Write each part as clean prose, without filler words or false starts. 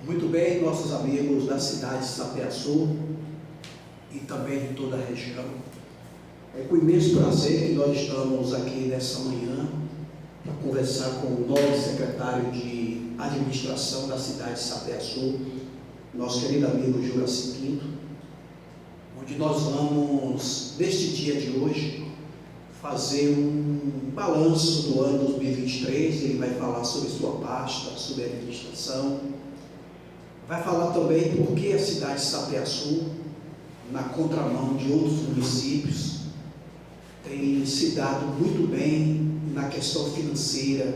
Muito bem, nossos amigos da cidade de Sapeaçu e também de toda a região. É com imenso prazer que nós estamos aqui nessa manhã para conversar com o novo secretário de administração da cidade de Sapeaçu, nosso querido amigo Juraci Pinto, onde nós vamos, neste dia de hoje, fazer um balanço do ano 2023. Ele vai falar sobre sua pasta, sobre a administração, vai falar também por que a cidade de Sapeaçu, na contramão de outros municípios, tem se dado muito bem na questão financeira,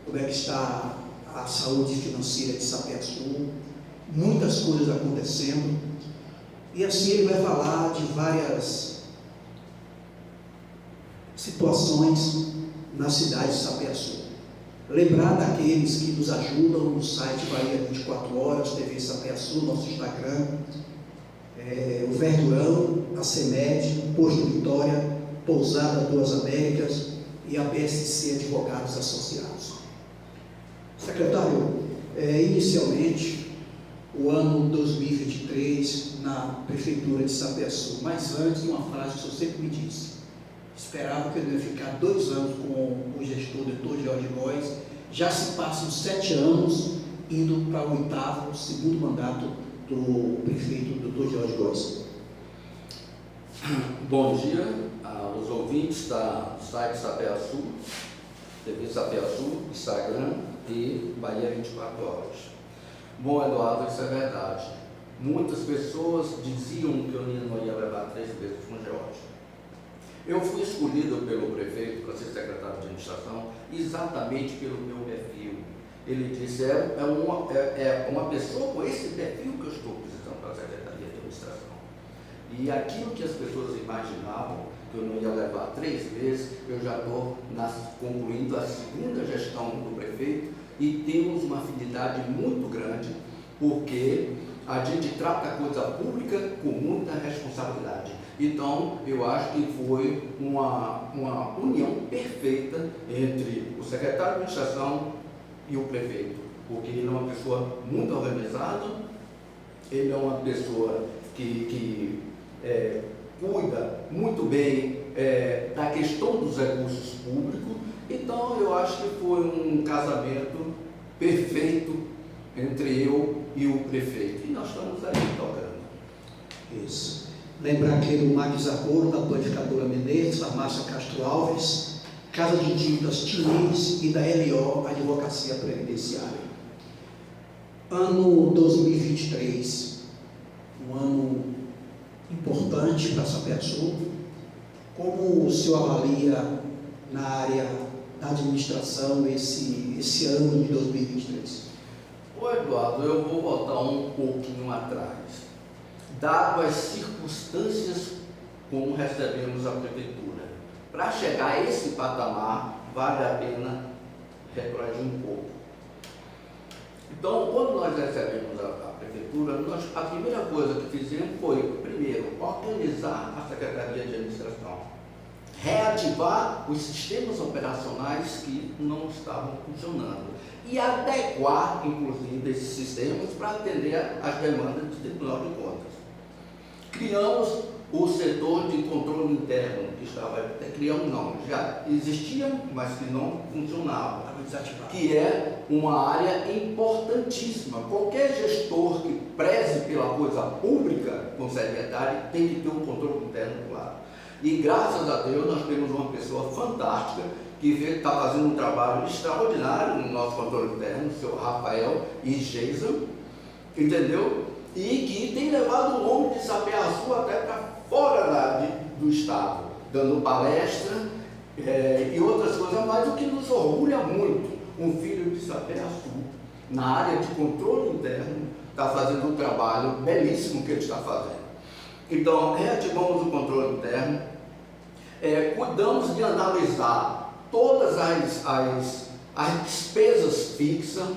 como é que está a saúde financeira de Sapeaçu, muitas coisas acontecendo, e assim ele vai falar de várias situações na cidade de Sapeaçu. Lembrar daqueles que nos ajudam no site Bahia 24 Horas, TV Sapeaçu, nosso Instagram, o Verdurão, a CEMED, o Posto Vitória, Pousada Duas Américas e a BSC Advogados Associados. Secretário, inicialmente, o ano 2023 na Prefeitura de Sapeaçu, mas antes, uma frase que o senhor sempre me disse: esperava que eu ia ficar 2 anos com o gestor Dr. Jorge Góes, já se passam 7 anos indo para o 8º, segundo mandato do prefeito Dr. Jorge Góes. Bom dia aos ouvintes da site Sapeaçu, TV Sapeaçu, Instagram e Bahia 24 Horas. Bom, Eduardo, isso é verdade. Muitas pessoas diziam que eu não ia levar 3 vezes com o Jorge. Eu fui escolhido pelo prefeito para ser secretário de administração exatamente pelo meu perfil. Ele disse, é uma pessoa com esse perfil que eu estou precisando para a secretaria de administração. E aquilo que as pessoas imaginavam, que eu não ia levar 3 vezes, eu já estou concluindo a 2ª gestão do prefeito e temos uma afinidade muito grande, porque a gente trata a coisa pública com muita responsabilidade. Então, eu acho que foi uma união perfeita entre o secretário de administração e o prefeito, porque ele é uma pessoa muito organizada, ele é uma pessoa que cuida muito bem da questão dos recursos públicos. Então, eu acho que foi um casamento perfeito entre eu e o prefeito, e nós estamos aí tocando. Isso. Lembrar aqui do Max Zaporo, da Panificadora Menezes, Farmácia Castro Alves, Casa de Tintas Tiniz e da LO, Advocacia Previdenciária. Ano 2023, um ano importante para Sapeaçu. Como o senhor avalia na área da administração esse ano de 2023? Ô Eduardo, eu vou voltar um pouquinho atrás. Dado as circunstâncias como recebemos a prefeitura, para chegar a esse patamar, vale a pena retroagir um pouco. Então, quando nós recebemos a prefeitura, a primeira coisa que fizemos foi, primeiro, organizar a Secretaria de Administração, reativar os sistemas operacionais que não estavam funcionando e adequar, inclusive, esses sistemas para atender às demandas do Tribunal de Contas. Criamos o setor de controle interno, que já existia, mas que não funcionava, que é uma área importantíssima. Qualquer gestor que preze pela coisa pública com seriedade tem que ter um controle interno claro. E graças a Deus nós temos uma pessoa fantástica que está fazendo um trabalho extraordinário no nosso controle interno, o senhor Rafael e Jason, entendeu? E que tem levado o nome de Sapeaçu até para fora do estado, dando palestra e outras coisas, mas o que nos orgulha muito, um filho de Sapeaçu, na área de controle interno, está fazendo um trabalho belíssimo que ele está fazendo. Então, reativamos o controle interno, cuidamos de analisar todas as despesas fixas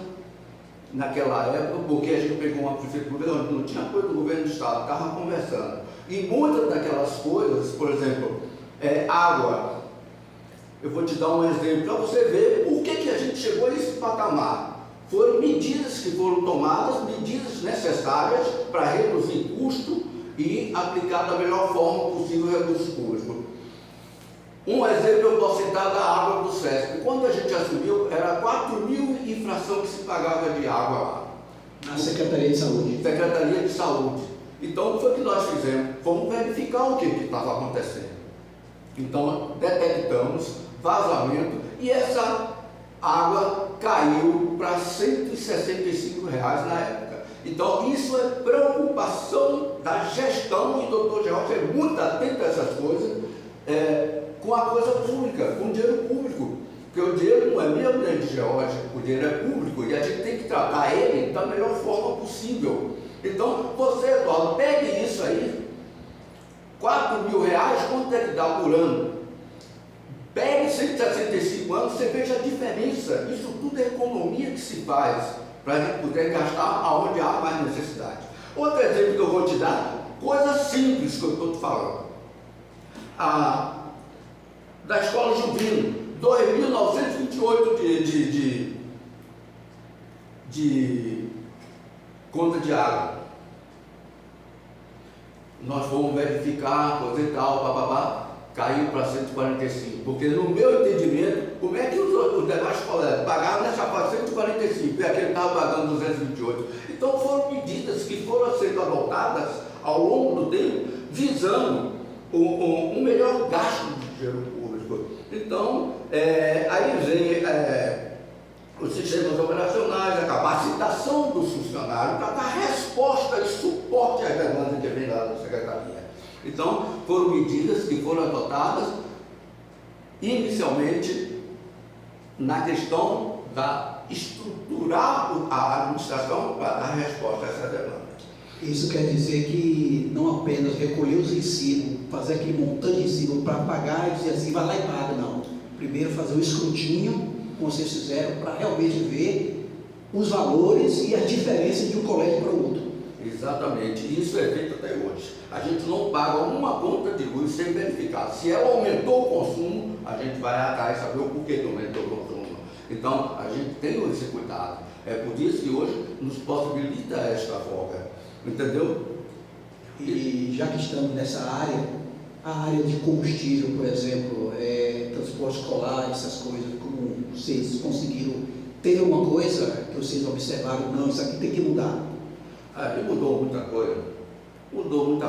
naquela época, porque a gente pegou uma prefeitura onde não tinha apoio do governo do estado, estava conversando. E muitas daquelas coisas, por exemplo, água. Eu vou te dar um exemplo para você ver por que a gente chegou a esse patamar. Foram medidas que foram tomadas, medidas necessárias para reduzir custo e aplicar da melhor forma possível o recurso público. Um exemplo eu posso citar da água do SESC. Quando a gente assumiu, era 4 mil e fração que se pagava de água lá. Na Secretaria de Saúde. Secretaria de Saúde. Então, foi o que nós fizemos. Fomos verificar o que estava acontecendo. Então, detectamos vazamento e essa água caiu para R$ 165 na época. Então, isso é preocupação da gestão, e o doutor George é muito atento a essas coisas, com a coisa pública, com o dinheiro público. Porque o dinheiro não é meu nem de George, o dinheiro é público e a gente tem que tratar ele da melhor forma possível. Então, você, Eduardo, pegue isso aí, R$ 4.000, quanto é que dá por ano? Pegue 165 anos, você veja a diferença. Isso tudo é economia que se faz, para a gente poder gastar aonde há mais necessidade. Outro exemplo que eu vou te dar, coisa simples que eu estou te falando. Da escola Juvino, 2.928 de conta de água. Nós fomos verificar, coisa e tal, bababá, caiu para 145. Porque no meu entendimento, como é que os demais colegas pagaram nessa parte 145 e aquele estava pagando 228? Então foram medidas que foram sendo adotadas ao longo do tempo, visando um melhor gasto de dinheiro público. Então, aí vem os sistemas operacionais, a capacitação dos funcionários para dar resposta e suporte às demandas que vem lá da Secretaria. Então, foram medidas que foram adotadas inicialmente na questão da estruturar a administração para dar resposta a essa demanda. Isso quer dizer que não apenas recolher os recibos, fazer aquele montante de recibo para pagar e dizer assim, vai lá e paga, não. Primeiro fazer o escrutínio, como vocês fizeram, para realmente ver os valores e a diferença de um colégio para o outro. Exatamente, isso é feito até hoje. A gente não paga uma conta de luz sem verificar. Se ela aumentou o consumo, a gente vai atrás saber o porquê que aumentou o consumo. Então, a gente tem esse cuidado. É por isso que hoje nos possibilita esta folga. Entendeu? E já que estamos nessa área, a área de combustível, por exemplo, transporte escolar, essas coisas, como vocês conseguiram, teve alguma coisa que vocês observaram, não, isso aqui tem que mudar? Mudou muita coisa, mudou o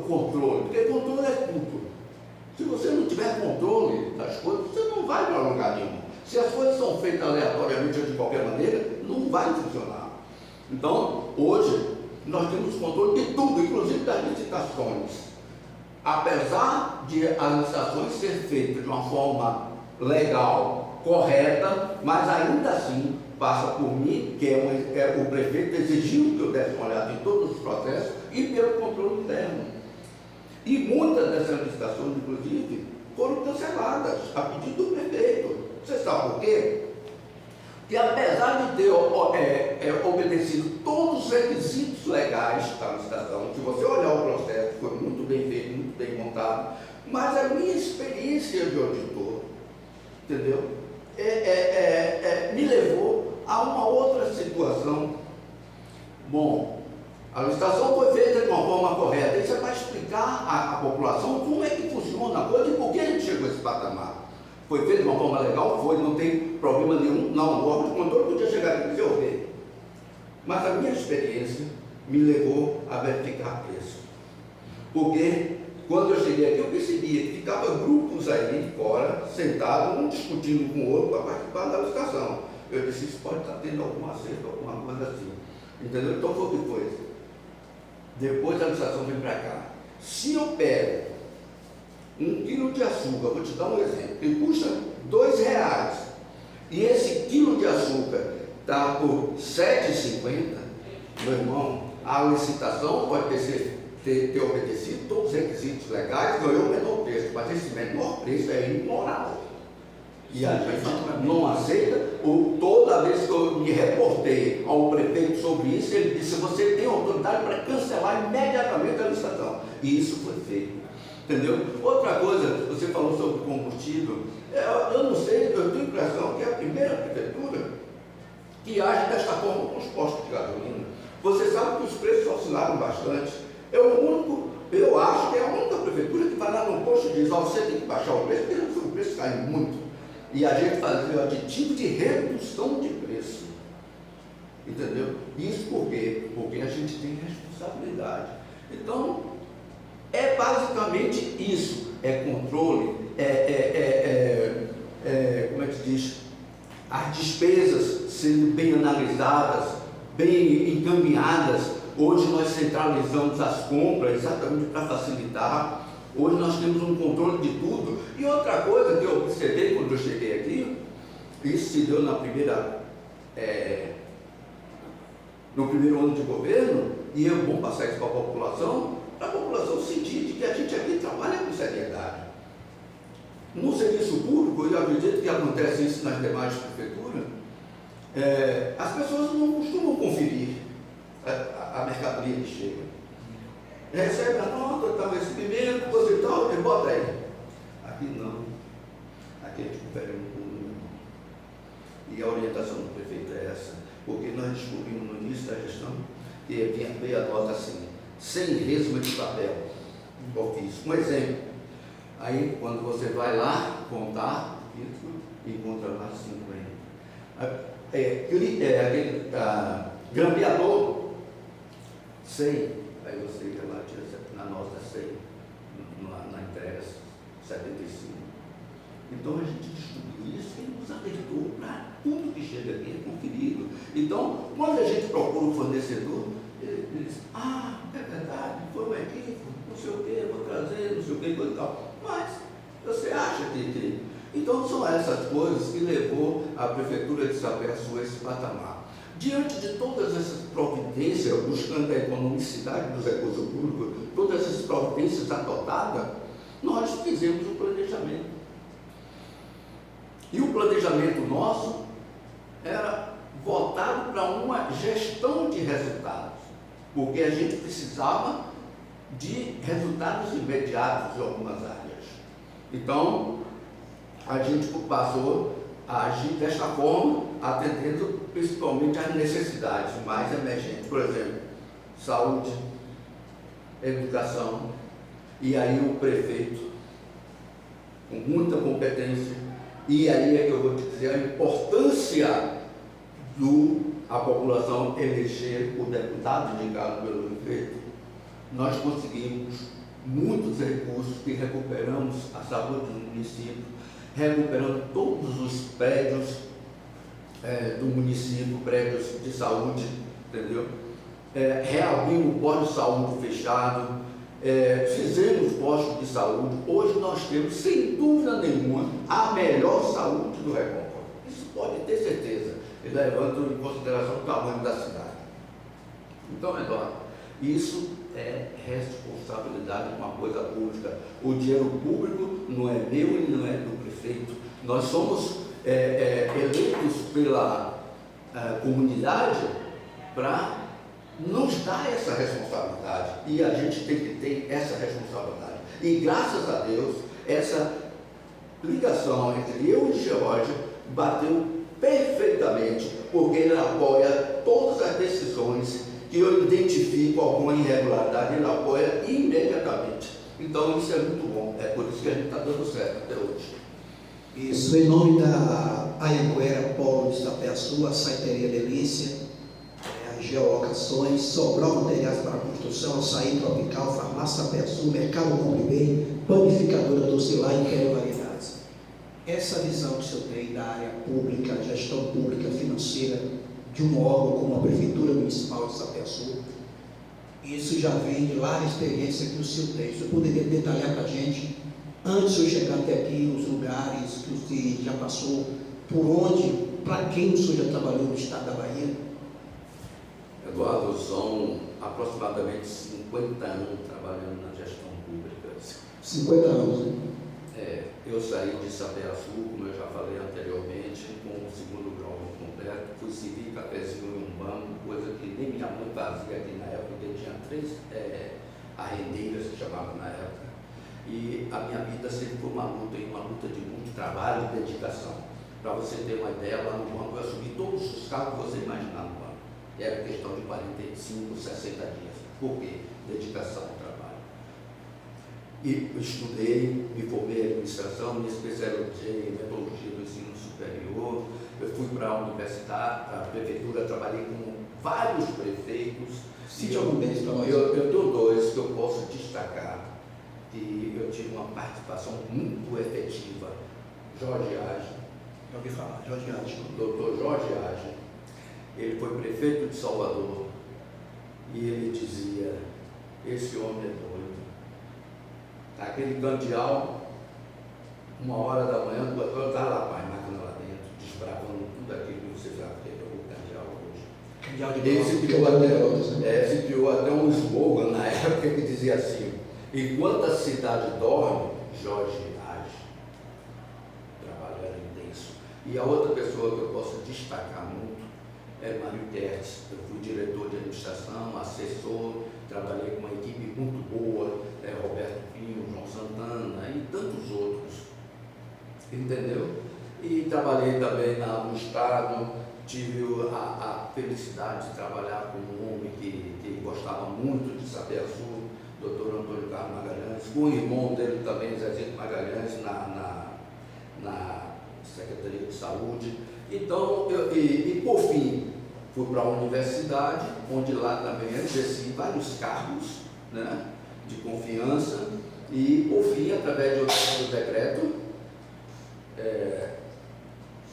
controle, porque controle é tudo. Se você não tiver controle das coisas, você não vai para lugar nenhum. Se as coisas são feitas aleatoriamente ou de qualquer maneira, não vai funcionar. Então, hoje, nós temos controle de tudo, inclusive das licitações. Apesar de as licitações serem feitas de uma forma legal, correta, mas ainda assim passa por mim, que o prefeito exigiu que eu desse uma olhada em todos os processos e pelo controle interno. E muitas dessas licitações, inclusive, foram canceladas a pedido do prefeito. Você sabe por quê? Que apesar de ter obedecido todos os requisitos legais da licitação, se você olhar o processo, foi muito bem feito, muito bem montado, mas a minha experiência de auditor, entendeu? Me levou a uma outra situação. Bom, a licitação foi feita de uma forma correta, isso é para explicar à população como é que funciona a coisa e por que a gente chegou a esse patamar. Foi feito de uma forma legal? Foi, não tem problema nenhum. Não, o órgão de controle podia chegar aqui e dizer, mas a minha experiência me levou a verificar preço. Porque quando eu cheguei aqui, eu percebia que ficava grupos aí fora, sentados, um discutindo com o outro para participar da licitação. Eu disse, isso pode estar tendo algum acerto, alguma coisa assim. Entendeu? Então foi o que foi. Depois a licitação vem para cá. Se eu pego 1 quilo de açúcar, vou te dar um exemplo, que custa R$2, e esse quilo de açúcar está por R$7,50, meu irmão, a licitação pode ter obedecido todos os requisitos legais, ganhou o menor preço, mas esse menor preço é imoral. E a gente não aceita. Toda vez que eu me reportei ao prefeito sobre isso, ele disse, você tem autoridade para cancelar imediatamente a licitação. E isso foi feito. Entendeu? Outra coisa, você falou sobre combustível, eu não sei, eu tenho a impressão que é a primeira prefeitura que age desta forma com os postos de gasolina. Você sabe que os preços oscilaram bastante. É o único, eu acho que é a única prefeitura que vai lá no posto e diz: ó, você tem que baixar o preço, porque o preço cai muito. E a gente fazia o aditivo de redução de preço. Entendeu? Isso por quê? Porque a gente tem responsabilidade. Então, é basicamente isso. É controle, como é que se diz? As despesas sendo bem analisadas, bem encaminhadas. Hoje nós centralizamos as compras exatamente para facilitar. Hoje nós temos um controle de tudo. E outra coisa que eu observei quando eu cheguei aqui, isso se deu no primeiro ano de governo, e eu vou passar isso para a população sentir que a gente aqui trabalha com seriedade. No serviço público, eu acredito que acontece isso nas demais prefeituras, as pessoas não costumam conferir a mercadoria que chega. Recebe a nota, está o recebimento, coisa e tal, e bota aí. Aqui não. Aqui a gente confere um número. E a orientação do prefeito é essa, porque nós descobrimos no início da gestão que veio a nota assim, sem resma de papel, ofício. Um exemplo. Aí, quando você vai lá contar, encontra lá 50. Aquele grampeador, 100. Aí você ia lá, tira na nota 100, na entrega 75. Então a gente descobriu isso e nos alertou para tudo que chega aqui é conferido. Então, quando a gente procura um fornecedor, ele diz: ah, é verdade, foi um equívoco, não sei o que, vou trazer, não sei o que, coisa e tal. Mas você acha que. Então são essas coisas que levou a Prefeitura de Sapé-Açu a esse patamar. Diante de todas essas providências, buscando a economicidade dos recursos públicos, todas essas providências adotadas, nós fizemos um planejamento. E o planejamento nosso era voltado para uma gestão de resultados, porque a gente precisava de resultados imediatos em algumas áreas. Então, a gente passou a agir desta forma, atendendo principalmente às necessidades mais emergentes, por exemplo, saúde, educação, e aí o prefeito, com muita competência, e aí é que eu vou te dizer a importância a população eleger o deputado indicado pelo prefeito. Nós conseguimos muitos recursos que recuperamos a saúde do município, recuperando todos os prédios do município, prédios de saúde, entendeu? Reabrimos o posto de saúde fechado, fizemos postos de saúde. Hoje nós temos, sem dúvida nenhuma, a melhor saúde do Recôncavo. Isso pode ter certeza, levando em consideração o tamanho da cidade. Então, Eduardo, isso é responsabilidade de uma coisa pública. O dinheiro público não é meu e não é do prefeito. Nós somos eleitos pela comunidade para nos dar essa responsabilidade. E a gente tem que ter essa responsabilidade. E graças a Deus, essa ligação entre eu e George bateu perfeitamente, porque ele apoia todas as decisões que eu identifico alguma irregularidade, ele apoia imediatamente. Então isso é muito bom, é por isso que a gente está dando certo até hoje. Isso, em nome da Anhanguera Polo de Sapé-Açu, a Saiteria Delícia, as Geolocações, Sobral Materiais para Construção, Açaí Tropical, Farmácia Sapé-Açu, Mercado Compre Bem, Panificadora Docilar e Quero Variedades. Essa visão que o senhor tem da área pública, gestão pública, financeira, de um órgão como a Prefeitura Municipal de Sapé-Açu, isso já vem de larga experiência que o senhor tem. O senhor poderia detalhar para a gente, antes de eu chegar até aqui, os lugares que o senhor já passou, por onde, para quem o senhor já trabalhou no estado da Bahia? Eduardo, são aproximadamente 50 anos trabalhando na gestão pública. 50 anos, né? Eu saí de Sapé-Açu, como eu já falei anteriormente, com o segundo grau completo, fui servir cafezinho em um banco, coisa que nem minha mãe fazia aqui na época, porque tinha 3 arrendeiras que chamavam na época. E a minha vida sempre foi uma luta de muito trabalho e dedicação. Para você ter uma ideia, lá no banco eu assumi todos os cargos cabe você imaginar no ano. Era questão de 45, 60 dias. Por quê? Dedicação ao trabalho. E estudei, me formei em administração, me especializei em metodologia do ensino superior. Eu fui para a universidade, para a prefeitura, trabalhei com vários prefeitos. Cite algum deles para nós. Eu tenho dois que eu posso destacar, que eu tive uma participação muito efetiva. Jorge Age. Já ouvi falar, Jorge Age. Doutor Jorge Age, ele foi prefeito de Salvador e ele dizia: esse homem é doido. Aquele candeal, 1h da manhã, 2 horas, estava lá com as máquinas lá dentro, desbravando tudo aquilo que você já pegou o candeal hoje. Candeal de Ele se criou até um slogan na época que dizia assim: enquanto a cidade dorme, Jorge age. O trabalho era intenso. E a outra pessoa que eu posso destacar muito é Mário Tertes. Eu fui diretor de administração, assessor, trabalhei com uma equipe muito boa, Roberto Pinho, João Santana e tantos outros, entendeu? E trabalhei também no Estado, tive a felicidade de trabalhar com um homem que gostava muito de Sapé-Açu, Dr. Antônio Carlos Magalhães, com o irmão dele também, Zezito Magalhães, na Secretaria de Saúde. Então, por fim, fui para a universidade, onde lá também exerci vários cargos, né, de confiança, e por fim, através do decreto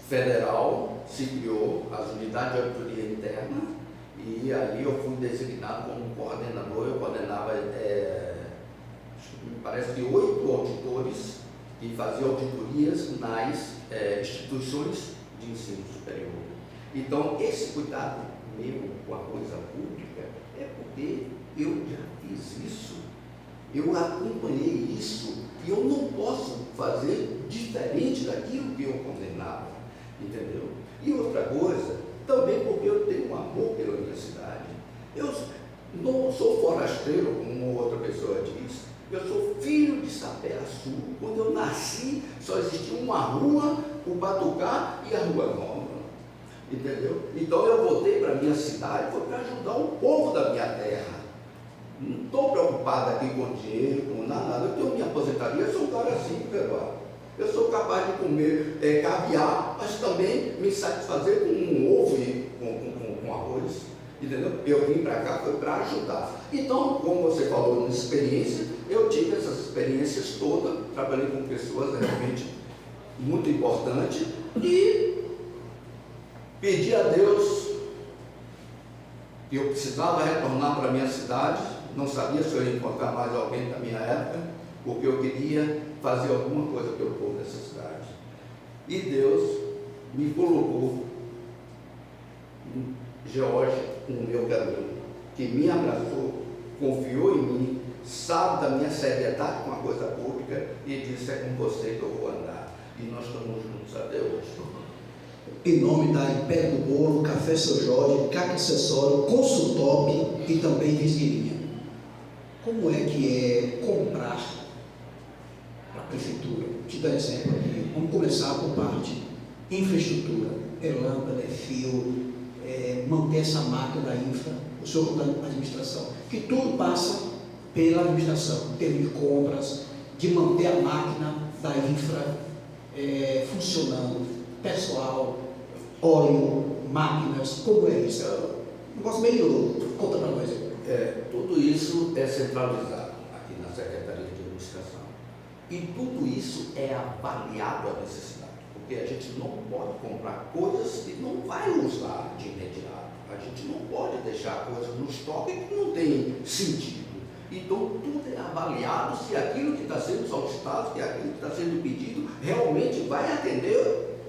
federal, se criou as unidades de auditoria interna, e aí eu fui designado como coordenador. Eu coordenava, me parece que 8 auditores que faziam auditorias nas instituições de ensino superior. Então, esse cuidado meu com a coisa pública é porque eu já fiz isso, eu acompanhei isso, e eu não posso fazer diferente daquilo que eu condenava, entendeu? E outra coisa, também porque eu tenho um amor pela minha cidade. Eu não sou forasteiro, como outra pessoa diz, eu sou filho de Sapé-Açu. Quando eu nasci, só existia uma rua, o Batucá e a Rua Nova. Entendeu? Então eu voltei para a minha cidade, foi para ajudar o povo da minha terra. Não estou preocupado aqui com dinheiro, com nada. Eu tenho minha aposentadoria, eu sou um cara simples, Eduardo. Eu sou capaz de comer caviar, mas também me satisfazer com um ovo e com arroz. Entendeu? Eu vim para cá, foi para ajudar. Então, como você falou na experiência, eu tive essas experiências todas, trabalhei com pessoas realmente muito importantes e pedi a Deus que eu precisava retornar para a minha cidade. Não sabia se eu ia encontrar mais alguém da minha época, porque eu queria fazer alguma coisa pelo povo dessa cidade. E Deus me colocou George, o meu caminho, que me abraçou, confiou em mim, sabe da minha seriedade com a coisa pública e disse: é com você que eu vou andar. E nós estamos juntos até hoje. Em nome da Império do Bolo, Café Seu Jorge, Caca Acessório, Consultop e também Vizinha. Como é que é comprar para a prefeitura? Vou te dar exemplo aqui. Vamos começar por parte infraestrutura, lâmpada, fio, manter essa máquina da infra, o senhor da administração, que tudo passa pela administração, em termos de compras, de manter a máquina da infra funcionando, pessoal, óleo, máquinas, como é isso? Um negócio meio louco, conta para nós aí. Tudo isso é centralizado aqui na Secretaria de Administração. E tudo isso é avaliado a necessidade, porque a gente não pode comprar coisas que não vai usar de imediato. A gente não pode deixar coisas no estoque que não tem sentido. Então, tudo é avaliado se aquilo que está sendo solicitado, se aquilo que está sendo pedido, realmente vai atender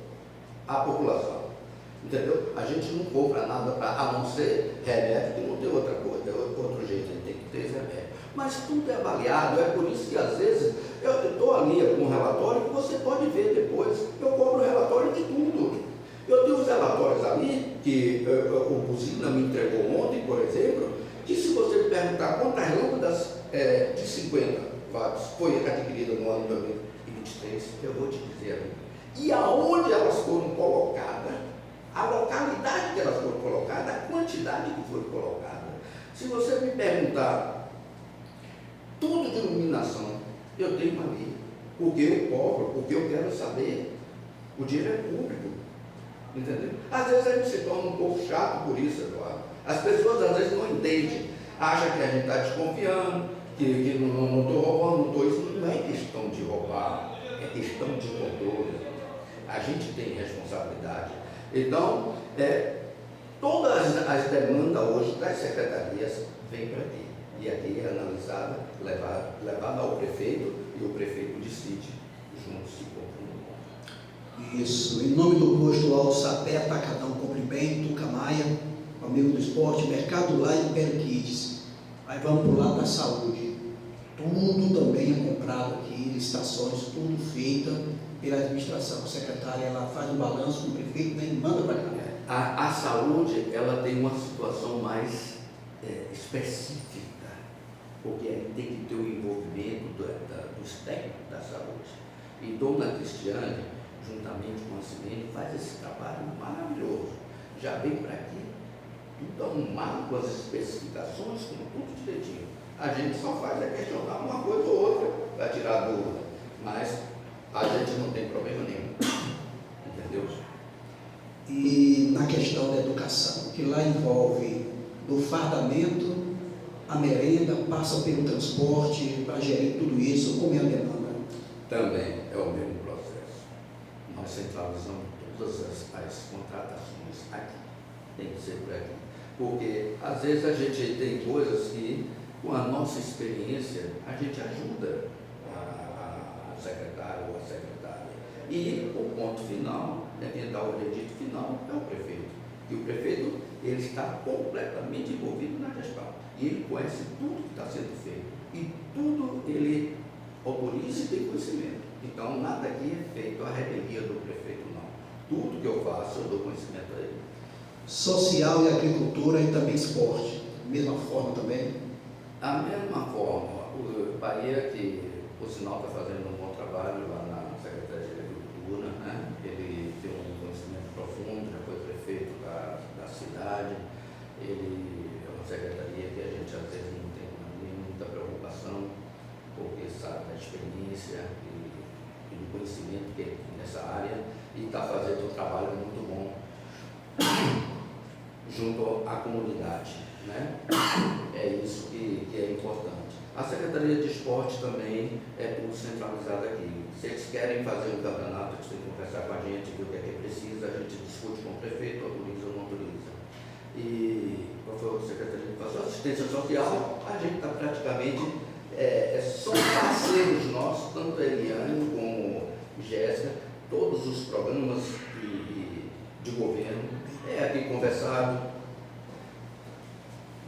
a população. Entendeu? A gente não compra nada a não ser remédio, que não tem outra coisa, outro jeito, a gente tem que ter remédio. Mas tudo é avaliado, é por isso que às vezes eu estou ali com um relatório que você pode ver depois. Eu compro o relatório de tudo. Eu tenho os relatórios ali, que o Buzina me entregou ontem, por exemplo, que se você me perguntar quantas lâmpadas de 50 watts foi adquirida no ano 2023, eu vou te dizer ali. E aonde elas foram colocadas, a localidade que elas foram colocadas, a quantidade que foi colocada. Se você me perguntar tudo de iluminação, eu tenho uma lei, porque eu cobro, porque eu quero saber. O dinheiro é público, entendeu? Às vezes a gente se torna um pouco chato por isso, Eduardo. As pessoas às vezes não entendem, acham que a gente está desconfiando, que não estou roubando, não estou. Isso não é questão de roubar, é questão de controle. A gente tem responsabilidade. Então, todas as demandas hoje das secretarias vêm para aqui. E aqui é analisada, levada ao prefeito, e o prefeito decide, juntos se compram. Isso. Em nome do posto Alto Sapé, Atacadão, Cumprimento, Tucamaia, Amigo do Esporte, Mercado Lá e Império Kids. Aí vamos para o lado da saúde. Tudo também é comprado aqui, licitações, tudo feita pela administração. A secretária, ela faz um balanço com o prefeito e manda para cá. A saúde, ela tem uma situação mais específica, porque tem que ter o envolvimento dos técnicos da saúde. E Dona Cristiane, juntamente com a Cimene, faz esse trabalho maravilhoso. Já vem para aqui, tudo arrumado com as especificações, com tudo direitinho. A gente só faz questionar uma coisa ou outra para tirar a dúvida, mas a gente não tem problema nenhum, entendeu? E na questão da educação, que lá envolve do fardamento, a merenda, passa pelo transporte, para gerir tudo isso, como é a demanda? Também é o mesmo processo. Nós centralizamos todas as contratações aqui, tem que ser por aqui. Porque às vezes a gente tem coisas que, com a nossa experiência, a gente ajuda a secretária ou a secretária. E o ponto final, quem dá o veredito final é o prefeito. E o prefeito, ele está completamente envolvido na gestão. E ele conhece tudo que está sendo feito. E tudo ele autoriza e tem conhecimento. Então, nada aqui é feito à revelia do prefeito, não. Tudo que eu faço, eu dou conhecimento a ele. Social e agricultura e também esporte, mesma forma também? A mesma forma, o Bahia, que por sinal está fazendo um bom trabalho lá na Secretaria de Agricultura, né? Ele tem um conhecimento profundo, já foi prefeito da cidade, ele é uma secretaria que a gente às vezes não tem muita preocupação, porque sabe da experiência e do conhecimento que ele tem nessa área, e está fazendo um trabalho muito bom junto à comunidade, né? É isso que é importante. A Secretaria de Esporte também é tudo centralizado aqui. Se eles querem fazer um campeonato, eles têm que conversar com a gente, ver o que é que precisa, a gente discute com o prefeito, autoriza ou não autoriza. E qual foi a outra secretaria que passou? Assistência Social, a gente está praticamente, são parceiros nossos, tanto a Eliane como Jéssica, todos os programas de governo, aqui conversado,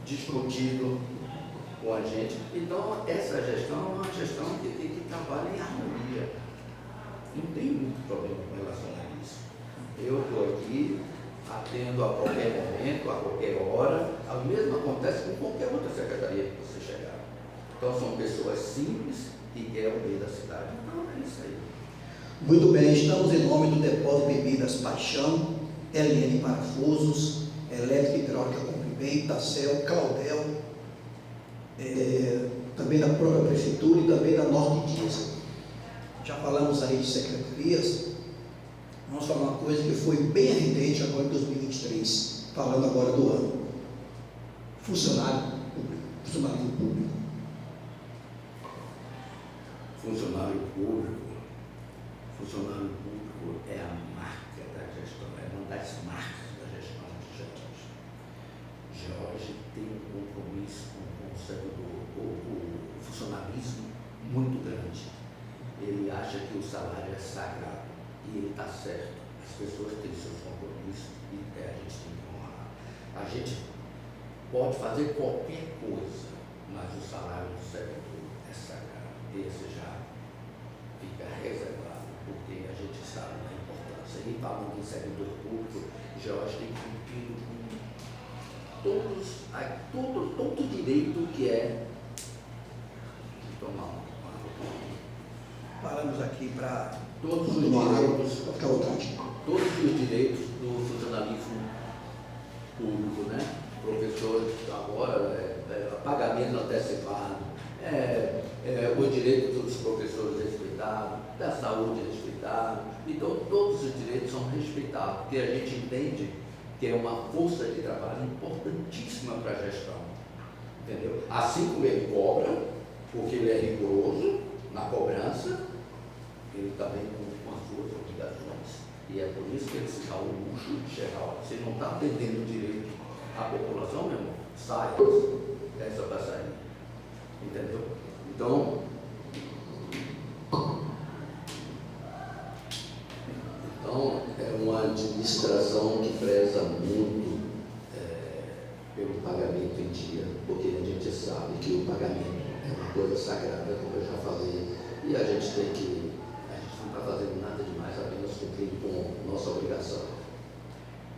discutido com a gente. Então, essa gestão é uma gestão que trabalha em harmonia. Não tem muito problema com relação a isso. Eu estou aqui, atendo a qualquer momento, a qualquer hora. O mesmo acontece com qualquer outra secretaria que você chegar. Então, são pessoas simples que querem o bem da cidade. Então, é isso aí. Muito bem, estamos em nome do Depósito de Bebidas Paixão, LN Parafusos, Elétrica Hidráulica Cumprimento, Tacel, Claudel, também da própria Prefeitura e também da Norte Diesel. Já falamos aí de secretarias, vamos falar uma coisa que foi bem evidente agora em 2023, falando agora do ano. Funcionário público. Funcionário público. Funcionário público é a marca da gestão, é uma das marcas da gestão de Jorge. Jorge tem um compromisso com o servidor, o funcionalismo muito grande. Ele acha que o salário é sagrado e ele está certo. As pessoas têm seus compromissos e a gente tem que honrar. A gente pode fazer qualquer coisa, mas o salário do servidor é sagrado. Esse já fica reservado, porque a gente sabe da importância. E falando em servidor público, Jorge tem cumprido com todo o direito que é de tomar uma Paramos aqui para todos os direitos, ficar à vontade. todos os direitos do funcionalismo público, né? Professores agora, pagamento antecipado, o direito dos professores respeitado, da saúde respeitado, então todos os direitos são respeitados, porque a gente entende que é uma força de trabalho importantíssima para a gestão, entendeu? Assim como ele cobra, porque ele é rigoroso na cobrança, ele também cumpre com as suas obrigações, e é por isso que ele se dá o luxo de chegar lá. Você não está atendendo direito à população, meu irmão, saia dessa passarinha, entendeu? Então, é uma administração que preza muito pelo pagamento em dia, porque a gente sabe que o pagamento é uma coisa sagrada, como eu já falei, e a gente não está fazendo nada demais, apenas cumprindo com nossa obrigação.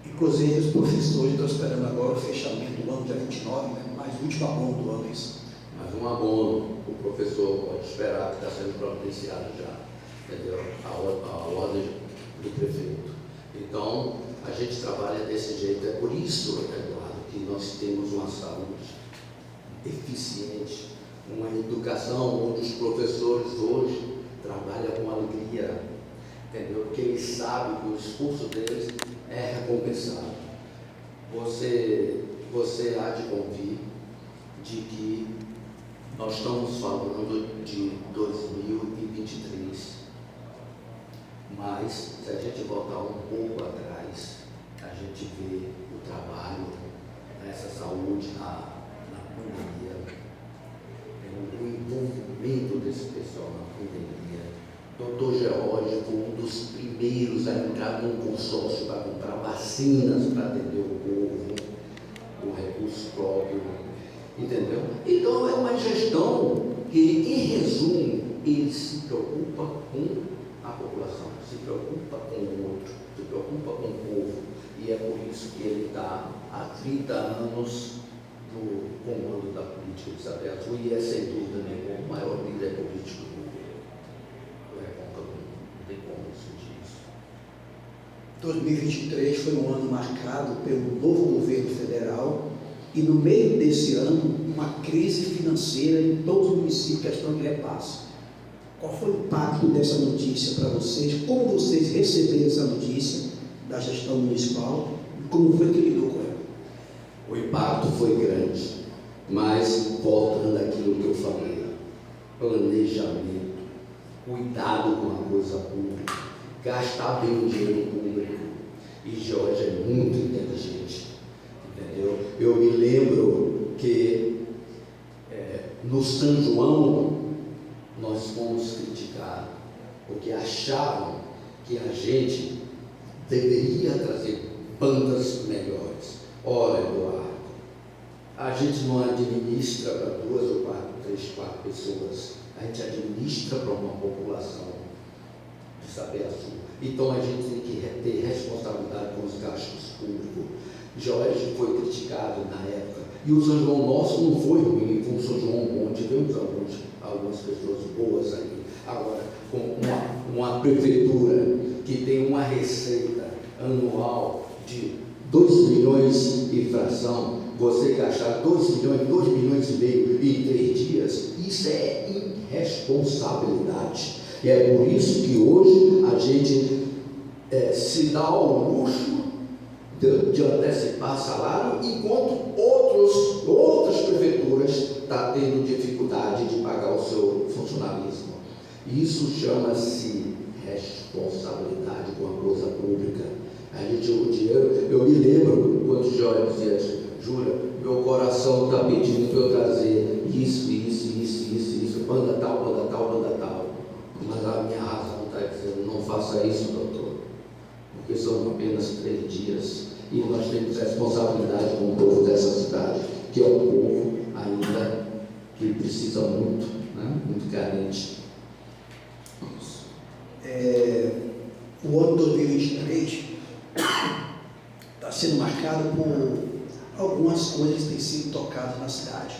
Inclusive, os professores estão esperando agora o fechamento do ano, dia 29, né? Mais o último abono do ano, isso. Mas um abono, o professor pode esperar, que está sendo providenciado já, entendeu? A ordem do prefeito. Então, a gente trabalha desse jeito. É por isso, Eduardo, que nós temos uma saúde eficiente, uma educação onde os professores hoje trabalham com alegria, entendeu? Porque eles sabem que o esforço deles é recompensado. Você há de convir de que nós estamos falando de 2023, mas se a gente voltar um pouco atrás, a gente vê o trabalho, essa saúde na pandemia, o envolvimento desse pessoal na pandemia. Dr. Geórgio foi um dos primeiros a entrar num consórcio para comprar vacinas para atender o povo, o recurso próprio, entendeu? Então é uma gestão que, em resumo, ele se preocupa com a população, se preocupa com o outro, se preocupa com o povo, e é por isso que ele está há 30 anos no comando da política de Sapé Azul, e é sem dúvida nenhuma o maior líder político do Recôncavo, não tem como discutir isso. 2023 foi um ano marcado pelo novo governo federal e, no meio desse ano, uma crise financeira em todos os municípios que estão de repasse. Qual foi o impacto dessa notícia para vocês? Como vocês receberam essa notícia da gestão municipal e como foi que lidou com ela? O impacto foi grande, mas voltando àquilo que eu falei, planejamento, cuidado com a coisa pública, gastar bem o dinheiro público. E Jorge é muito inteligente, entendeu? Eu me lembro que no São João nós fomos criticados, porque achavam que a gente deveria trazer bandas melhores. Ora, Eduardo, a gente não administra para 2 ou 4, 3, 4 pessoas, a gente administra para uma população de Sapé Azul. Então a gente tem que ter responsabilidade com os gastos públicos. Jorge foi criticado na época, e o São João nosso não foi ruim, foi um São João bom, tivemos algumas pessoas boas aí. Agora, com uma prefeitura que tem uma receita anual de 2 milhões e fração, você gastar 2 milhões e meio em 3 dias, isso é irresponsabilidade. E é por isso que hoje a gente se dá ao luxo de antecipar salário, enquanto outras prefeituras estão tendo dificuldade de pagar o seu funcionalismo. Isso chama-se responsabilidade com a coisa pública. O dinheiro, eu me lembro quando o Jorge dizia: Júlia, meu coração está pedindo para eu trazer isso, banda tal, mas a minha razão está dizendo: não faça isso, doutor, porque são apenas 3 dias e nós temos responsabilidade com o povo dessa cidade, que é um povo ainda que precisa muito, né? Muito carente. O ano 2023 está sendo marcado por algumas coisas que têm sido tocadas na cidade,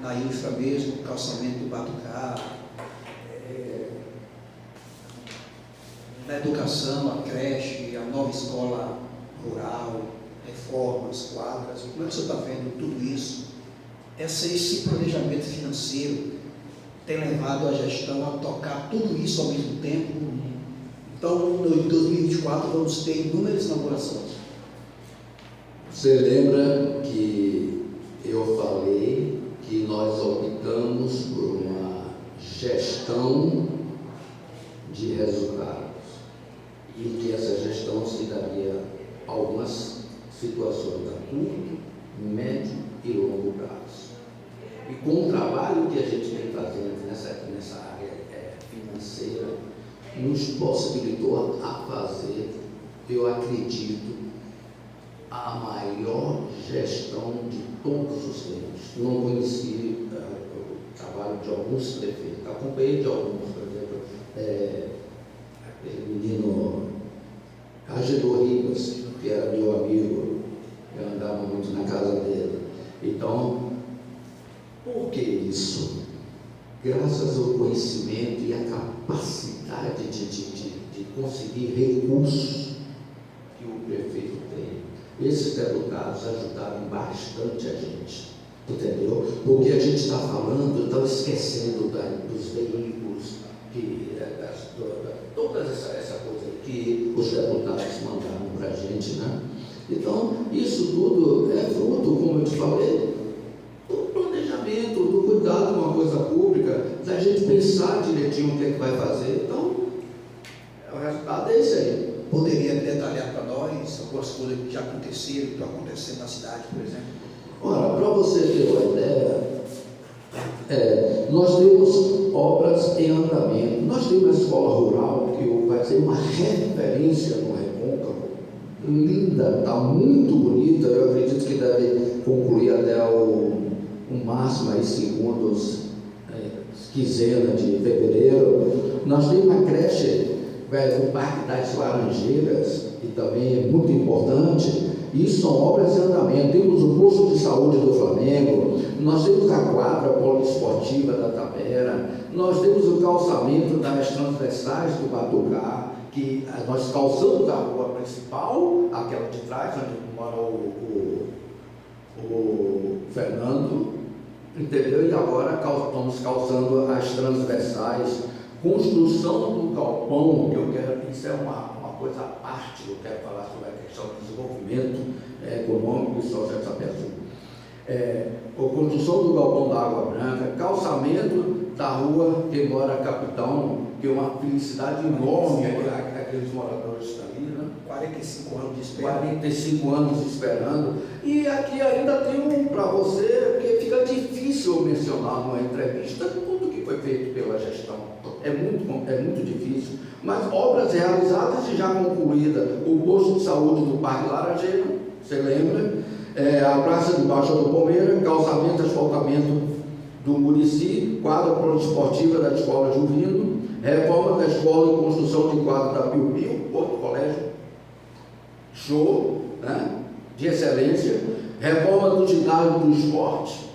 na infra mesmo, o calçamento do Batucá, na educação, a creche, a nova escola rural, reformas, quadras. Como é que você está vendo tudo isso? Esse planejamento financeiro tem levado a gestão a tocar tudo isso ao mesmo tempo. Então, em 2024, vamos ter inúmeras inaugurações. Você lembra que eu falei que nós optamos por uma gestão de resultados e que essa gestão se daria algumas situações a curto, médio e longo prazo. E com o trabalho que a gente vem fazendo nessa área financeira, nos possibilitou a fazer, eu acredito, a maior gestão de todos os tempos. Não conheci o trabalho de alguns prefeitos, acompanhei de alguns, por exemplo, aquele menino Agedor Ribas, que era meu amigo, eu andava muito na casa dele. Então, por que isso? Graças ao conhecimento e à capacidade de conseguir recursos que o prefeito tem. Esses deputados ajudaram bastante a gente, entendeu? Porque a gente está falando, estão esquecendo dos veículos, toda essa coisa que os deputados mandaram para a gente, né? Então, isso tudo é fruto, como eu te falei, do planejamento, do cuidado com a coisa pública, da gente pensar direitinho o que é que vai fazer. Então, o resultado é isso aí. Poderia detalhar para nós algumas coisas que já aconteceram, que estão acontecendo na cidade, por exemplo? Ora, para você ter uma ideia, nós temos obras em andamento. Nós temos a escola rural, que vai ser uma referência no Recôncavo, linda, está muito bonita. Eu acredito que deve concluir até o máximo aí, segundos, quinzena de fevereiro. Nós temos uma creche no Parque das Laranjeiras, que também é muito importante. Isso são obras em andamento. Temos o posto de saúde do Flamengo, nós temos a quadra poliesportiva da Tapera, nós temos o calçamento das transversais do Batucá, que nós calçamos a rua principal, aquela de trás, onde mora o Fernando, entendeu? E agora estamos calçando as transversais, construção do galpão. Isso é uma coisa à parte, eu quero falar sobre a questão do desenvolvimento econômico e social dessa pessoa. A construção do galpão da Água Branca, calçamento da rua que mora Capitão, que é uma felicidade enorme aqueles moradores que estão ali, né? 45 anos de espera. 45 anos esperando. E aqui ainda tem para você, porque fica difícil mencionar numa entrevista tudo que foi feito pela gestão. É muito difícil. Mas obras realizadas e já concluídas. O posto de saúde do Parque Laranjeira, você lembra? A Praça de Baixa do Palmeira, calçamento e asfaltamento do Murici, quadra poliesportiva da Escola Juvino, reforma da escola e construção de quadra da Piu Piu, outro colégio, show, né? De excelência, reforma do ginásio do esporte,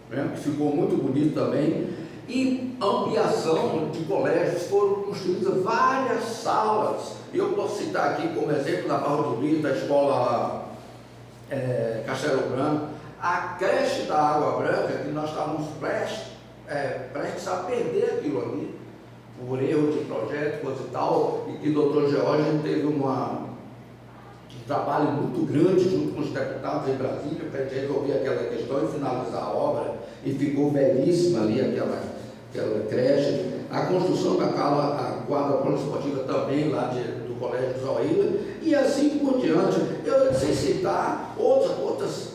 né? Que ficou muito bonito também, e ampliação de colégios. Foram construídas várias salas. Eu posso citar aqui como exemplo da Barra do Rio, da escola Castelo Branco, a creche da Água Branca, que nós estávamos prestes a perder aquilo ali, por erro de projeto, coisa e tal, e que o doutor George teve um trabalho muito grande junto com os deputados em Brasília para resolver aquela questão e finalizar a obra, e ficou belíssima ali aquela creche. A construção daquela quadra poliesportiva também lá do Colégio Zoila, e assim por diante. Eu sei citar outras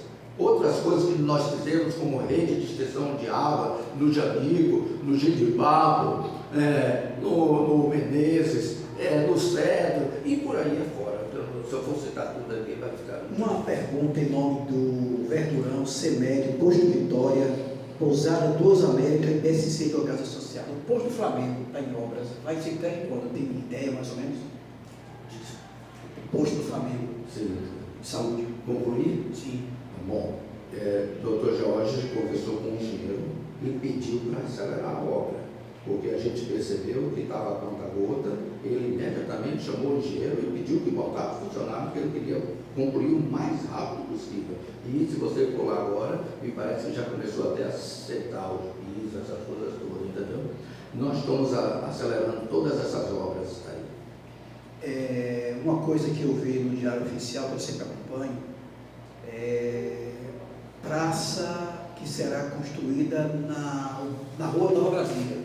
coisas que nós fizemos, como rede de extensão de água no Janico, no Giripapo, no Menezes, no Cedro e por aí afora. Se eu for citar tudo aqui, vai ficar... Uma pergunta em nome do Verdurão, CEMED, Posto Vitória, Pousada Duas Américas e BSC da Casa Social. O Posto do Flamengo está em obras. Vai ser até quando? Tem ideia mais ou menos? O Posto do Flamengo. Sim. Saúde. Concluir? Sim. Bom, Dr. Jorge conversou com o engenheiro e pediu para acelerar a obra, porque a gente percebeu que estava a conta gota. Ele imediatamente chamou o engenheiro e pediu que botasse funcionário, porque ele queria concluir o mais rápido possível. E se você for lá agora, me parece que já começou até a acertar os pisos, essas coisas todas, entendeu? Nós estamos acelerando todas essas obras aí. Uma coisa que eu vi no Diário Oficial, que eu sempre acompanho, praça que será construída na Rua Nova Brasília.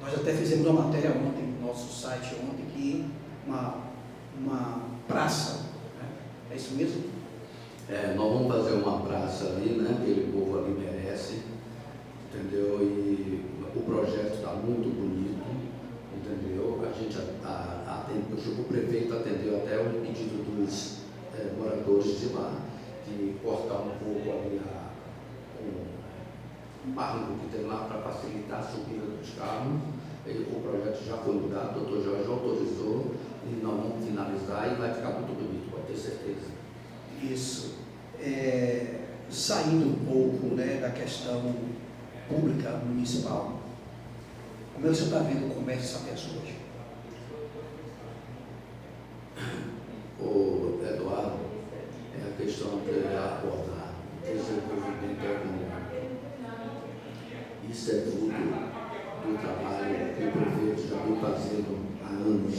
Nós até fizemos uma matéria ontem no nosso site, que uma praça, né? É isso mesmo? Nós vamos fazer uma praça ali, né? Aquele povo ali merece, entendeu? E o projeto está muito bonito, entendeu? A gente o prefeito atendeu até o pedido dos moradores de lá, de cortar um pouco ali um barranco que tem lá para facilitar a subida dos carros. O projeto já foi mudado, o doutor Jorge autorizou e nós vamos finalizar e vai ficar muito bonito, pode ter certeza. Isso. Saindo um pouco, né, da questão pública municipal, como é que você está vendo o comércio de Sapé-Açu hoje? O Eduardo, é a questão de abordar desenvolvimento econômico. Isso é fruto do trabalho que o prefeito já vem fazendo há anos.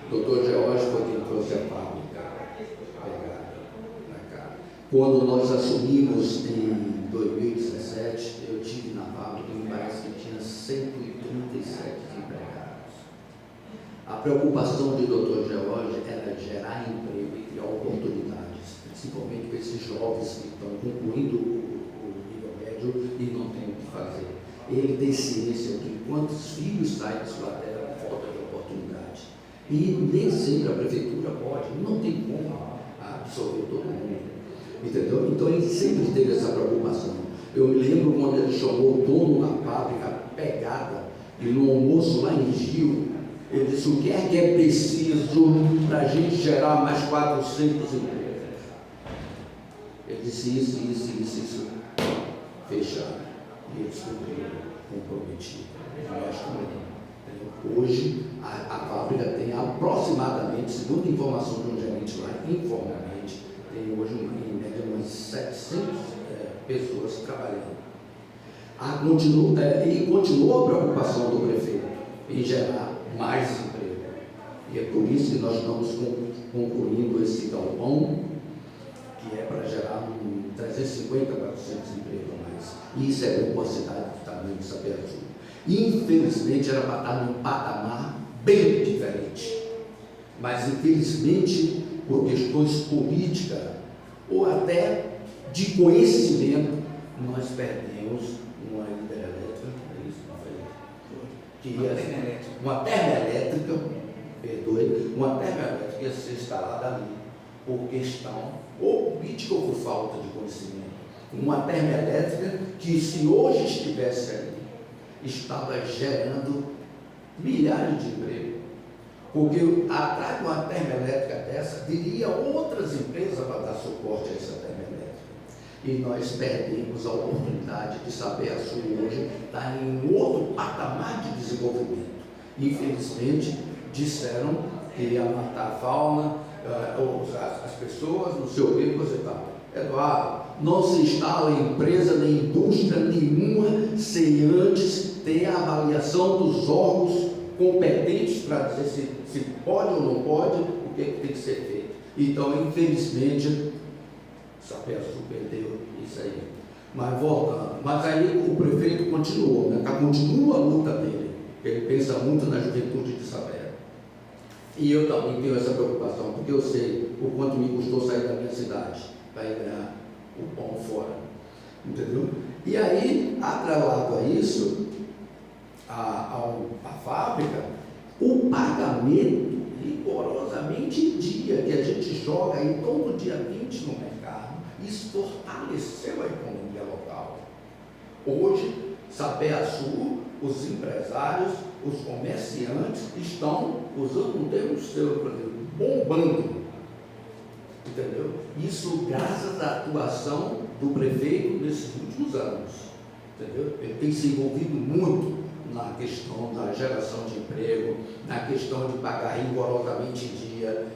O doutor George foi quem trouxe a fábrica para cá. Quando nós assumimos em 2017, eu estive na fábrica e me parece que tinha 137 empregados. A preocupação do doutor George era gerar emprego e criar oportunidades, principalmente para esses jovens que estão concluindo o nível médio e não têm o que fazer. Ele tem ciência de quantos filhos saem de sua terra por falta de oportunidade. E nem sempre a prefeitura pode, não tem como absorver todo mundo. Entendeu? Então ele sempre teve essa preocupação. Eu me lembro quando ele chamou o dono da fábrica Pegada, e no almoço lá em Gil, ele disse: o que é preciso para a gente gerar mais 400 empregos? Ele disse isso, fechado. E eles cumpriram, comprometido. Nós também. Hoje, a fábrica tem aproximadamente, segundo a informação de um gerente lá, informalmente, tem hoje em média umas 700 pessoas trabalhando. E continua a preocupação do prefeito em gerar mais emprego. E é por isso que nós estamos concluindo esse galpão, que é para gerar 350, 400 empregos a mais. E isso é bom para a cidade do tamanho de Sapé-Açu. Infelizmente era para estar num patamar bem diferente. Mas infelizmente, por questões políticas ou até de conhecimento, nós perdemos uma hidrelétrica, uma termoelétrica, uma termoelétrica ia ser instalada ali, por questão ou política ou por falta de conhecimento. Uma termoelétrica que, se hoje estivesse ali, estava gerando milhares de empregos. Porque atrás de uma termoelétrica dessa, viria outras empresas para dar suporte a essa termoelétrica. E nós perdemos a oportunidade de Sapé-Açu hoje estar em outro patamar de desenvolvimento. Infelizmente, disseram que ia matar a fauna, as pessoas, não sei o que, coisa e tal. Eduardo, não se instala empresa nem indústria nenhuma sem antes ter a avaliação dos órgãos competentes para dizer se pode ou não pode, o que tem que ser feito. Então, infelizmente, Sapé-Açu perdeu isso aí. Mas voltando, mas aí o prefeito continuou, né? Continua a luta dele. Ele pensa muito na juventude de Sapé. E eu também tenho essa preocupação, porque eu sei o quanto me custou sair da minha cidade para ir ganhar o pão fora. Entendeu? E aí, atrelado a isso, a fábrica, o pagamento rigorosamente em dia, que a gente joga aí todo dia 20 no mercado, isso fortaleceu a economia local. Hoje, Sapé-Açu, os empresários, os comerciantes estão usando um termo seu, por exemplo, bombando. Entendeu? Isso graças à atuação do prefeito nesses últimos anos. Entendeu? Ele tem se envolvido muito na questão da geração de emprego, na questão de pagar rigorosamente em dia,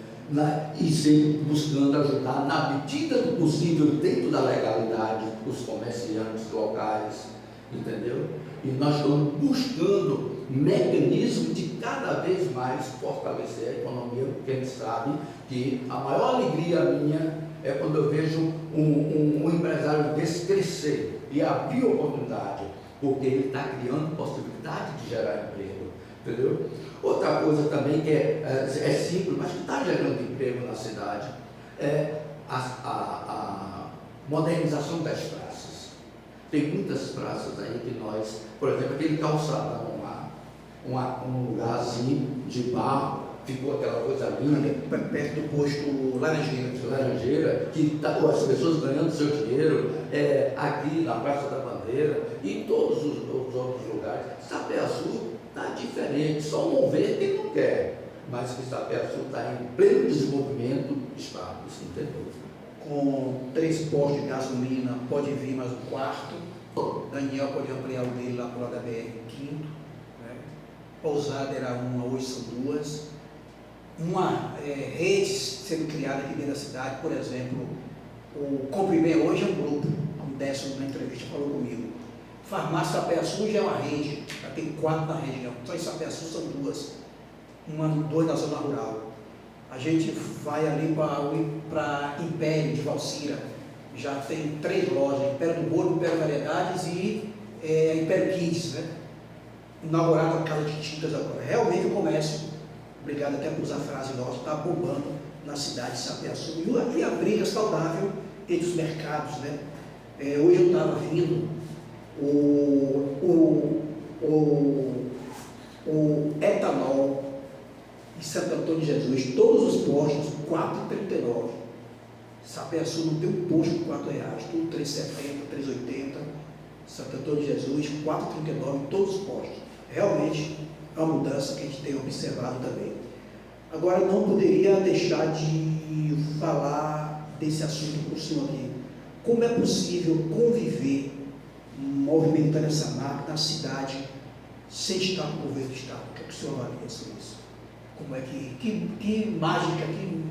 e sempre buscando ajudar, na medida do possível, dentro da legalidade, os comerciantes locais, entendeu? E nós estamos buscando mecanismos de cada vez mais fortalecer a economia, porque a gente sabe que a maior alegria minha é quando eu vejo um empresário desse crescer e abrir oportunidade, porque ele está criando possibilidade de gerar emprego, entendeu? Outra coisa também que é simples, mas que está gerando emprego na cidade, é a modernização das praças. Tem muitas praças aí que nós, por exemplo, aquele calçadão lá, um lugarzinho de barro, ficou aquela coisa linda, perto do posto Laranjeira, que tá, as pessoas ganhando seu dinheiro, aqui na Praça da Bandeira e em todos os outros lugares. Sapé-Açu está diferente, só não vê quem não quer, mas que Sapé-Açu está em pleno desenvolvimento, está, isso não tem dúvida. Com 3 postos de gasolina, pode vir mais um quarto. Daniel pode ampliar o dele lá para o lado da BR-5. Né? Pousada era uma, hoje são 2. Uma rede sendo criada aqui dentro da cidade, por exemplo, o Compre Bem hoje é um grupo, como Décio na entrevista falou comigo. Farmácia Sapé-Açu já é uma rede, já tem 4 na região, só em Sapé-Açu são 2, 2 na zona rural. A gente vai ali para Império de Valcira, já tem 3 lojas, Império do Bolo, Império Variedades e Império Kids, né? Inaugurada a casa de tintas agora. Realmente o comércio, obrigado até por usar a frase nossa, está bombando na cidade de Sapé-Açu. E a briga saudável entre os mercados, né? Hoje eu estava vindo o etanol de Santo Antônio de Jesus, todos os postos, R$ 4,39. Sapé-Açu não tem um posto por R$ 4, tudo R$ 3,70, R$ 3,80. Santo Antônio de Jesus, R$ 4,39 em todos os postos. Realmente é uma mudança que a gente tem observado também. Agora, não poderia deixar de falar desse assunto por cima aqui. Como é possível conviver, movimentando essa máquina na cidade, sem estar no governo do Estado? O que é que o senhor avalia sobre isso? Como é que mágica, que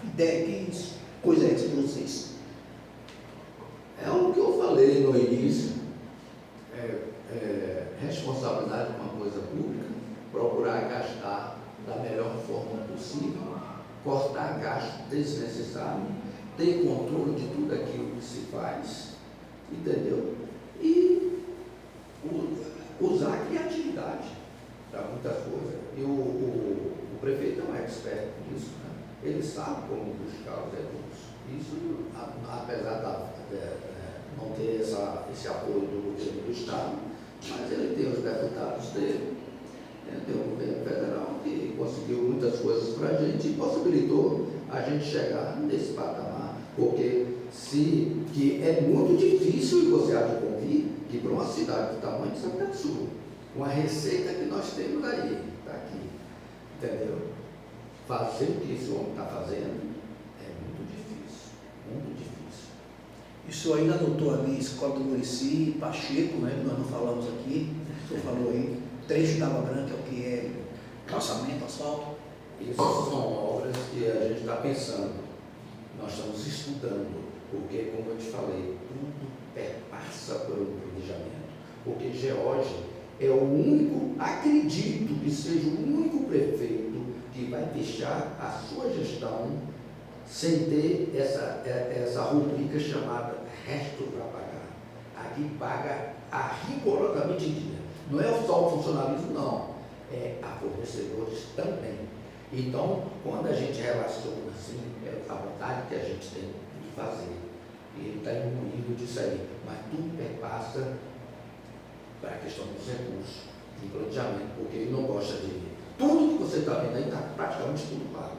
ideia, que coisa é essa de vocês? É o que eu falei no início, responsabilidade com uma coisa pública, procurar gastar da melhor forma possível, cortar gasto desnecessário, ter controle de tudo aquilo que se faz, entendeu? E usar a criatividade para muitas coisas. E o prefeito é um expert nisso, né? Ele sabe como buscar os recursos. Isso, apesar de não ter esse apoio do governo do Estado, mas ele tem os deputados dele, tem o governo federal que conseguiu muitas coisas para a gente e possibilitou a gente chegar nesse patamar, porque que é muito difícil, e você há de convir, que para uma cidade do tamanho de Sapé-Açu, uma receita que nós temos aí, está aqui, entendeu? Fazer o que esse homem está fazendo é muito difícil, muito difícil. O senhor ainda anotou ali, Escola do Muricy, Pacheco, né? Nós não falamos aqui, o senhor falou aí, trecho da Água Branca, o que é calçamento, asfalto. Isso são obras que a gente está pensando, nós estamos estudando, porque, como eu te falei, tudo passa pelo planejamento, porque Geórgia é o único, acredito que seja o único prefeito que vai deixar a sua gestão sem ter essa rubrica chamada resto para pagar. Aqui paga rigorosamente em dia. Não é só o funcionalismo, não. É a fornecedores também. Então, quando a gente relaciona assim, é a vontade que a gente tem de fazer. E ele está imbuído disso aí. Mas tudo perpassa para a questão dos recursos, do planejamento, porque ele não gosta de... Tudo que você está vendo aí está praticamente tudo pago.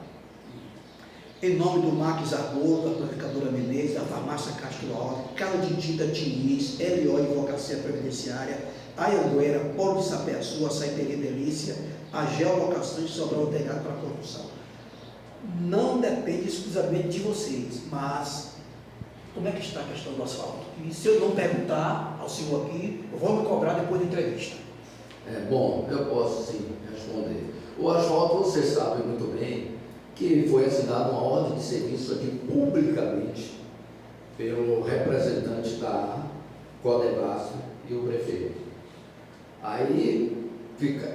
Em nome do Max Arbor, da Planificadora Menezes, da Farmácia Castro Alves, Casa de Tinta Diniz, LO Advocacia Previdenciária, Ayanguera, Polo de Sapé-Açu, Açaiteria Delícia, a Geolocação de Sobral Integrado para a Construção. Não depende exclusivamente de vocês, mas como é que está a questão do asfalto? E se eu não perguntar ao senhor aqui, eu vou me cobrar depois da entrevista. Bom, eu posso sim responder. O asfalto, vocês sabem muito bem que foi assinada uma ordem de serviço aqui publicamente pelo representante da Codevasf e o prefeito. Aí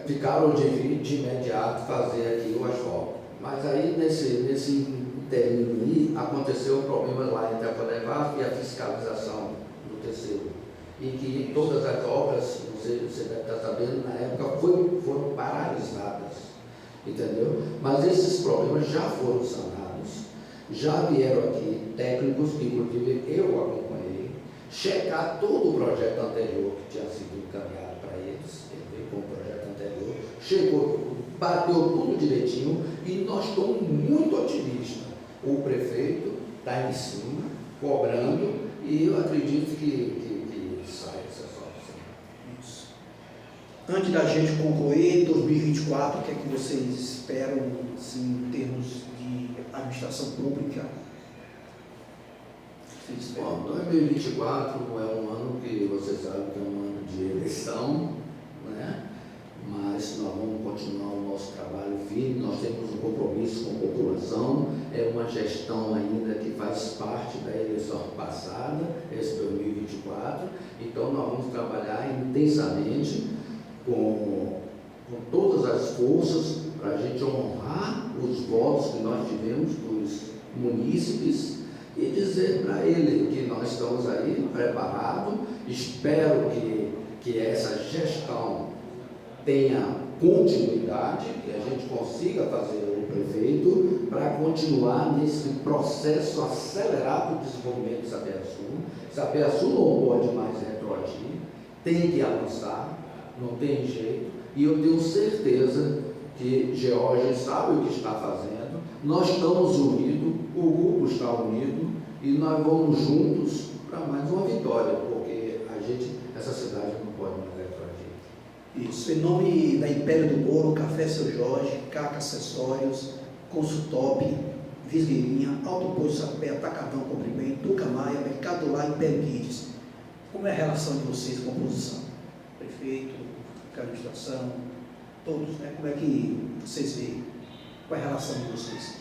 ficaram de imediato fazer aqui o asfalto. Mas aí nesse interino aí aconteceu um problema lá entre a Codevasf e a fiscalização do terceiro. E que todas as obras, você deve estar sabendo, na época foram paralisadas. Entendeu? Mas esses problemas já foram sanados, já vieram aqui técnicos, que inclusive eu acompanhei, checar todo o projeto anterior que tinha sido encaminhado para eles, ele veio com o projeto anterior, chegou, bateu tudo direitinho e nós estamos muito otimistas. O prefeito está em cima, cobrando, e eu acredito que sai essa solução. Isso. Antes da gente concluir, 2024, o que é que vocês esperam, assim, em termos de administração pública? Vocês esperam? Bom, 2024 é um ano que você sabe que é um ano de eleição, né? Mas nós vamos continuar o nosso trabalho firme, nós temos um compromisso com a população, é uma gestão ainda que faz parte da eleição passada, esse 2024, então nós vamos trabalhar intensamente com todas as forças para a gente honrar os votos que nós tivemos dos munícipes e dizer para ele que nós estamos aí preparados, espero que essa gestão tenha continuidade, que a gente consiga fazer o prefeito para continuar nesse processo acelerado de desenvolvimento de Sapeaçu. Sapeaçu não pode mais retroagir, tem que avançar, não tem jeito, e eu tenho certeza que George sabe o que está fazendo, nós estamos unidos, o grupo está unido, e nós vamos juntos para mais uma vitória, porque essa cidade não pode mais retroagir. Isso, em nome da Império do Bolo, Café Seu Jorge, Caca Acessórios, Consultop, Visgueirinha, Alto Posto Sapé, Atacadão Comprimento, Tuca Maia, Mercado do Lar e Império Kids. Como é a relação de vocês com a oposição? Prefeito, administração, todos, né? Como é que vocês veem? Qual é a relação de vocês?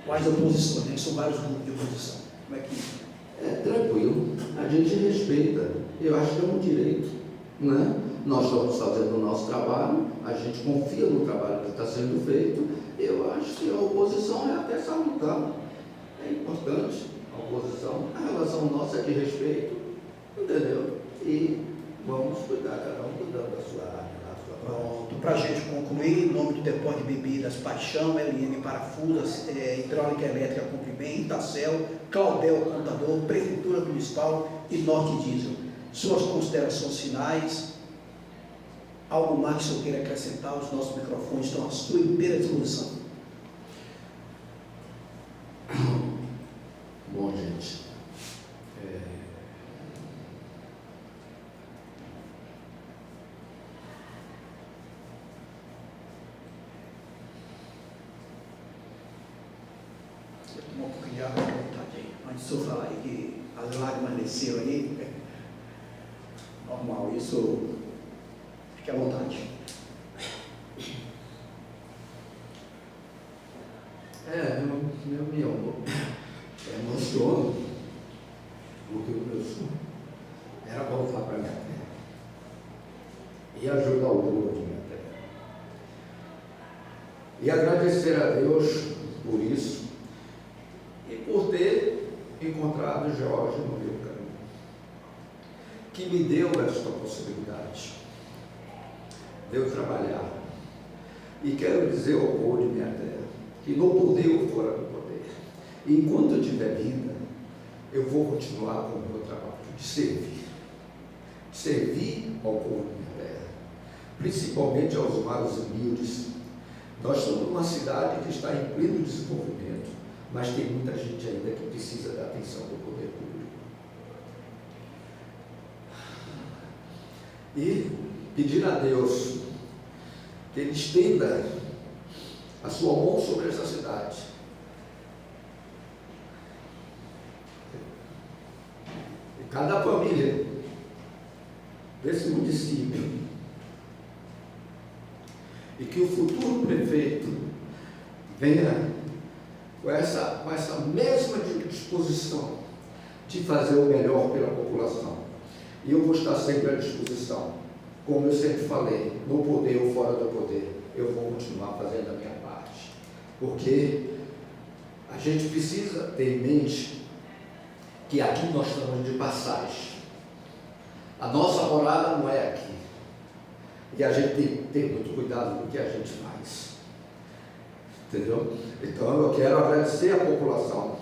Quais oposições, né? São vários grupos de oposição. Como é que... É tranquilo, a gente respeita, eu acho que é um direito, né? Nós estamos fazendo o nosso trabalho, a gente confia no trabalho que está sendo feito, eu acho que a oposição é até salutar, é importante a oposição, a relação nossa é de respeito, entendeu? E vamos cuidar, cada um cuidando da sua área, da sua parte. Pronto, para a gente concluir, em nome do Depósito de Bebidas Paixão, LM Parafusos, Hidráulica Elétrica Comprimento, Itacel, Claudel Contador, Prefeitura Municipal e Norte Diesel. Suas considerações finais, algo mais que o senhor queira acrescentar, os nossos microfones estão à sua inteira disposição. Bom, gente, Vou tomar um pouquinho de água à vontade aí. Antes do senhor falar aí que as lágrimas desceram aí, normal, isso, fique à vontade. eu me emociono, porque o meu sonho era voltar para minha terra e ajudar o povo de minha terra. E agradecer a Deus por isso e por ter encontrado Jorge no meu caminho, que me deu esta possibilidade de eu trabalhar. E quero dizer ao povo de minha terra que no poder ou fora do poder, enquanto eu tiver vida, eu vou continuar com o meu trabalho de servir ao povo de minha terra, principalmente aos mais humildes. Nós somos uma cidade que está em pleno desenvolvimento, mas tem muita gente ainda que precisa da atenção do poder público. E pedir a Deus que Ele estenda a sua mão sobre essa cidade. E cada família desse município que o futuro prefeito venha com essa mesma disposição de fazer o melhor pela população. E eu vou estar sempre à disposição. Como eu sempre falei, no poder ou fora do poder, eu vou continuar fazendo a minha parte. Porque a gente precisa ter em mente que aqui nós estamos de passagem. A nossa morada não é aqui. E a gente tem que ter muito cuidado com o que a gente faz. Entendeu? Então eu quero agradecer à população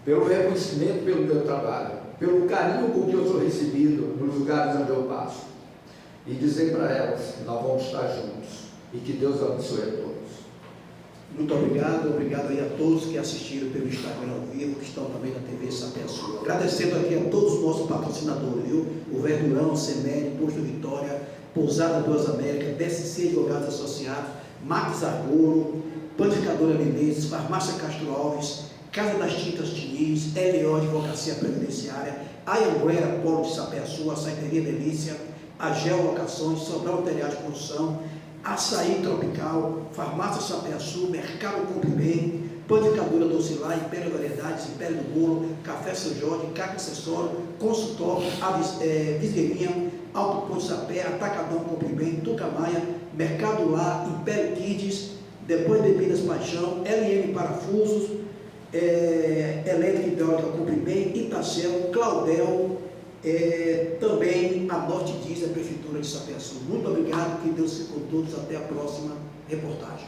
pelo reconhecimento pelo meu trabalho, pelo carinho com que eu sou recebido nos lugares onde eu passo, e dizer para elas que nós vamos estar juntos e que Deus abençoe a todos. Muito obrigado, obrigado aí a todos que assistiram pelo Instagram ao vivo, que estão também na TV Sapé Sul. Agradecendo aqui a todos os nossos patrocinadores, viu? O Verdurão, Semed, Posto Vitória, Pousada Duas Américas, DSC Advogados Associados, Max Argolo, Panificadora Menezes, Farmácia Castro Alves, Casa das Tintas Diniz, LO Advocacia Previdenciária, Ayanguera, Polo de Sapé-Sul, Açaiteria Delícia, a Geolocações, Sobral Material de Construção, Açaí Tropical, Farmácia Sapé-Sul, Mercado Compre Bem, Panificadora Docilar, Império Variedades, Império do Bolo, Café São Jorge, Caca Acessório, Consultório, Visgueirinha, Alto Ponto Sapé, Atacadão Compre Bem, Tucamaia, Mercado Lar, Império Kids, Depois Bebidas Paixão, LM Parafusos, Elétrica Hidráulica Compre Bem, Itacel, Claudel, também a Norte Diz, a Prefeitura de Sapé-Sul. Muito obrigado, que Deus fique com todos, até a próxima reportagem.